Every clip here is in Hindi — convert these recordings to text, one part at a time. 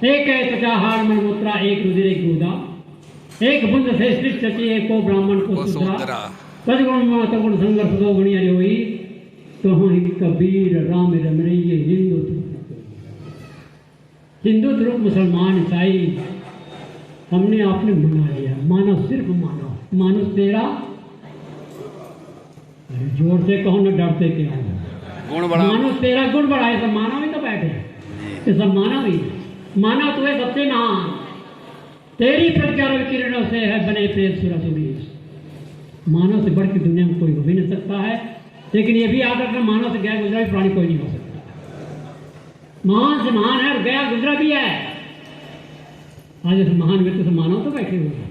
एक है सचाहार मलमूत्रा, एक रुधिर एक गोदा, एक बुंद से सृष्टि सची, एक को ब्राह्मण को सुधा, सदगुण संघर्ष दो गुणिया जोई, तो ही कबीर राम रम रही हिंदू ध्रुव मुसलमान ईसाई हमने आपने मना लिया। मानव सिर्फ मानव, मानुष तेरा, जोर से कहो न डरते क्या गुण बढ़ा, मानुष तेरा गुण बढ़ाए। सब मानव ही तो बैठे, ये सब मानव ही। मानव तुम्हें सबसे महान, तेरी प्रज्ञा किरणों से है बने प्रेत सुरसुरीश। मानव से बढ़ के दुनिया में कोई हो भी नहीं सकता है, लेकिन ये भी याद रखना मानव से गया गुजरा भी प्राणी कोई नहीं हो सकता। महान से महान है और गया गुजरा भी है। आज इस महान व्यक्ति से मानव तो बैठे हुए हैं।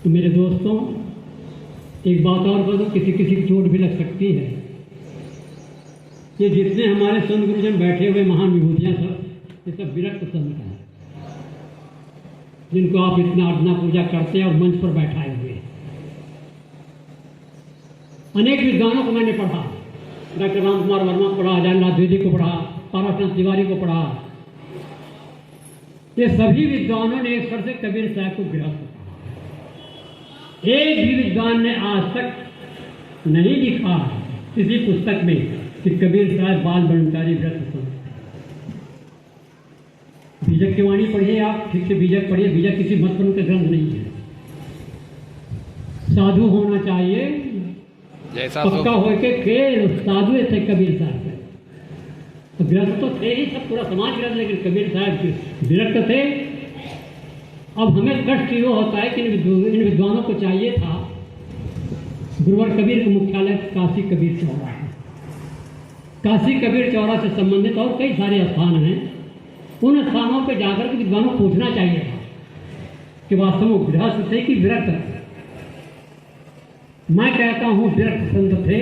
तो मेरे दोस्तों, एक बात और बोलो, किसी किसी की चोट भी लग सकती है। ये जितने हमारे संत गुरुजन बैठे हुए महान विभूतियां सब, ये सब विरक्त संत हैं, जिनको आप इतना अर्चना पूजा करते हैं और मंच पर बैठाए हुए। अनेक विद्वानों को मैंने पढ़ा, डॉक्टर राम कुमार वर्मा को पढ़ा, अजयनाथ द्विवेदी को पढ़ा, पारसनाथ तिवारी को पढ़ा। ये सभी विद्वानों ने एक स्वर से कबीर साहब को गृहस्थ कहा। एक भी विद्वान ने आज तक नहीं लिखा किसी पुस्तक में कि कबीर साहब बाल ब्रह्मचारी व्रत संत। बीजक की वाणी पढ़िए, आप ठीक से बीजक पढ़िए। बीजक किसी मत पर उनका ग्रंथ नहीं है। साधु होना चाहिए, पक्का होके खेल साधु थे कबीर साहब। तो विरक्त तो थे ही, सब पूरा समाज विरक्त, लेकिन कबीर साहब विरक्त थे। अब हमें कष्ट ये होता है कि इन विद्वानों को चाहिए था, गुरुवर कबीर का मुख्यालय काशी कबीर चौरा है। काशी कबीर चौरा से संबंधित और कई सारे स्थान हैं। उन स्थानों पर जाकर के विद्वानों को पूछना चाहिए था कि वास्तव में गृहस्थ थे कि विरक्त। मैं कहता हूँ विरक्त संत थे,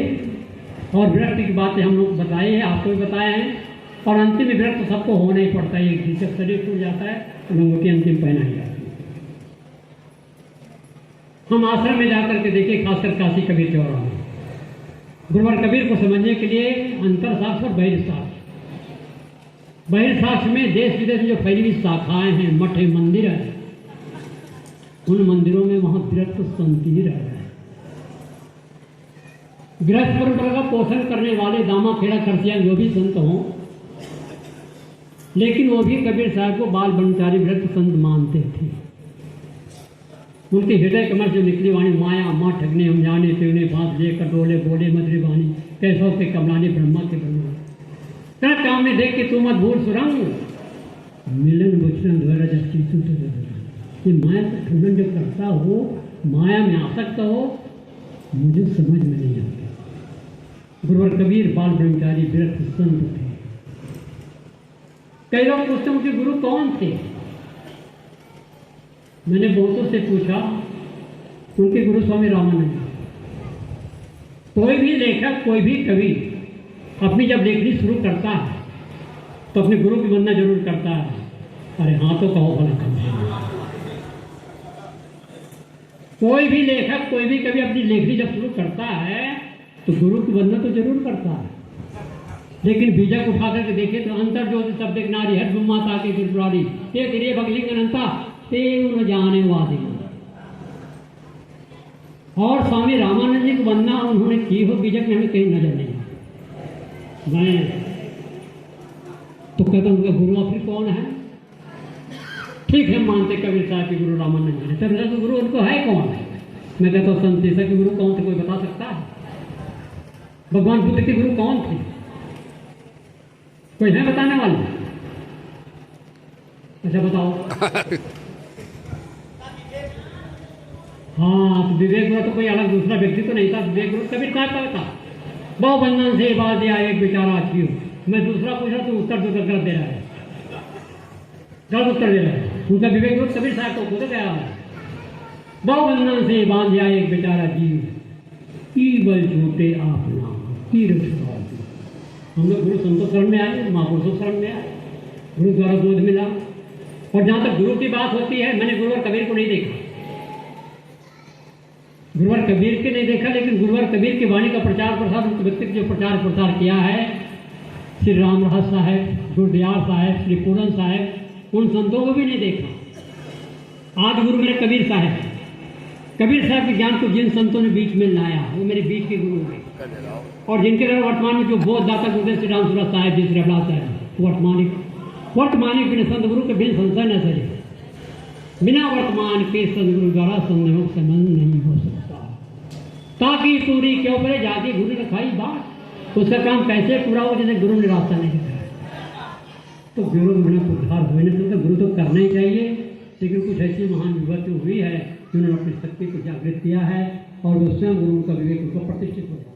और विरक्त की बातें हम लोग बताए हैं, आपको भी बताए हैं। और अंतिम में विरक्त सबको होना ही पड़ता है। एक जब शरीर टूट जाता है तो लंगोटी अंतिम पहनाई जाती है। हम आश्रम में जाकर के देखें, खासकर काशी कबीर चौरा में, गुरुवर कबीर को समझने के लिए अंतर साक्ष्य और बहिर साक्ष्य। बहिर साक्ष्य में देश विदेश में जो फैली हुई शाखाएं हैं, मठ है, मंदिर है, उन मंदिरों में वहां विरक्त संत ही रह रहे हैं। गृहस्थ परंपरा का पोषण करने वाले दामा खेड़ा करसिया जो भी संत हों, लेकिन वो भी कबीर साहब को बाल ब्रह्मचारी व्रत संत मानते थे। उनके हृदय कमर से निकली वाणी, माया माँ ठगने हम जाने, तेने बांस ले कटोले बोले मधुरी वाणी, कैसों के कमलाने ब्रह्मा के ब्रह्मा। तेरा काम में देख के तू मत भूल सुरंग, मिलन बुचन द्वारा जस्ती ये माया से ठुलन जो करता हो, माया में आसक्त हो, मुझे समझ में नहीं आता। गुरुवर कबीर बाल ब्रह्मचारी विरक्त संत थे। कई लोग पूछते हैं उनके गुरु कौन थे। मैंने बहुतों से पूछा, उनके गुरु स्वामी रामानंद। कोई भी लेखक, कोई भी कवि अपनी जब लेखनी शुरू करता है तो अपने गुरु की वंदना जरूर करता है। अरे हाँ तो कहो भला कम। कोई भी लेखक, कोई भी कवि अपनी लेखनी जब शुरू करता है तो गुरु की वंदना तो जरूर करता है। लेकिन बीजक उठा करके देखे तो अंतर ज्योति शब्द नारी हर माता के त्रिपुरारी ते तेरे भगलिंग अनंता ते न जाने वादे। और स्वामी रामानंद जी की वंदना उन्होंने की हो, बीजक में हमें कहीं नजर नहीं। मैं तो कहता हूँ उनका गुरु आखिर कौन है। ठीक है, मानते कबीर साहब के गुरु रामानंद जी, तब गुरु उनको है कौन है। मैं कहता हूँ संत तीसरा के गुरु कौन थे, कोई बता सकता है। भगवान बुद्ध के गुरु कौन थे, कोई है बताने वाला। अच्छा बताओ। हाँ, तो विवेक गुरु तो कोई अलग दूसरा व्यक्ति तो नहीं था। विवेक गुरु कबीर साहब का था। बहु बंधन से बात दिया एक बेचारा क्यों। मैं दूसरा पूछ रहा, तू उत्तर तो गलत दे रहा है, गलत उत्तर दे रहा है। उनका विवेक गुरु कबीर साहब को खुद गया है। बहु बंधन से बांध दिया एक बेचारा जीव, ईबल छूटे आप नाम तीर छुड़ा। हम लोग गुरु संतों शरण में आए, महापुरुषों शरण में आए, गुरु द्वारा बोध मिला। और जहाँ तक गुरु की बात होती है, मैंने गुरुवर कबीर को नहीं देखा, गुरुवर कबीर के नहीं देखा, लेकिन गुरुवर कबीर की वाणी का प्रचार प्रसार, उनके व्यक्तित्व जो प्रचार प्रसार किया है, श्री रामराज साहब, गुरदयाल साहब, श्री पूरन साहब, उन संतों को भी नहीं देखा। आज गुरु मेरे कबीर साहब, कबीर साहब के ज्ञान को जिन संतों ने बीच में लाया वो मेरे बीच के गुरु हैं। और जिनके द्वारा वर्तमान में जो बोध दाता गुरुदेव श्री राम सूरत साहब जी, श्री अबलास साहब, वर्तमानिक बिना संत गुरु के बिन संशय न सजे, बिना वर्तमान के सदगुरु द्वारा संदेह संबंध नहीं हो सकता। ताकि पूरी क्यों पड़े जाके गुरु ने खाई बात, उसका काम कैसे पूरा हो जैसे गुरु ने रास्ता नहीं दिखाया। तो गुरु के बिना उद्धार हुए नहीं, तो गुरु तो करना ही चाहिए। लेकिन कुछ ऐसी महान विभूति हुई है जिन्होंने अपनी शक्ति को जागृत किया है और वो स्वयं गुरु का विवेक को प्रतिष्ठित हो।